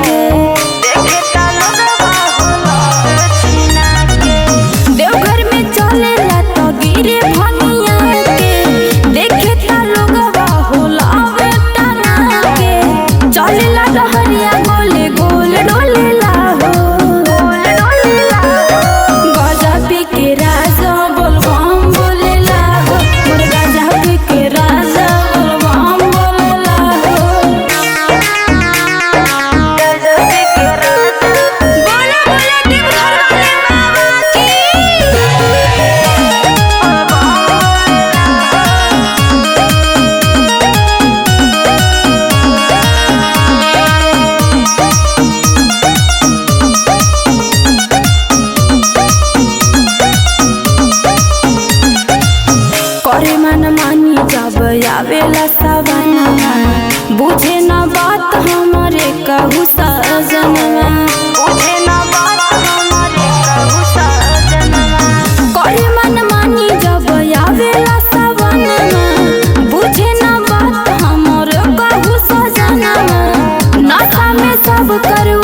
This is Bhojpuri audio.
के देखे देवघर में चलेला तो गिरे भंगिया के देखे लोगवा होला बेटना के चलेला डहरिया गोले गोल डोलेला हो गजा पी के राजा बोलबम बोलेला हो मोर गजा पी के राजा बोलबम बोलेला हो गजा पी के राजा बोला बोला देवघर वाले बाबा की करे मन मानी जब आवेला सवनवा बुझे न बात हमरे कहू सजनवा बुझे न बात हमरे कहू सजनवा करे मन मानी जब आवेला सवनवा बुझे न बात हमरे कहू सजनवा नशा में सब करू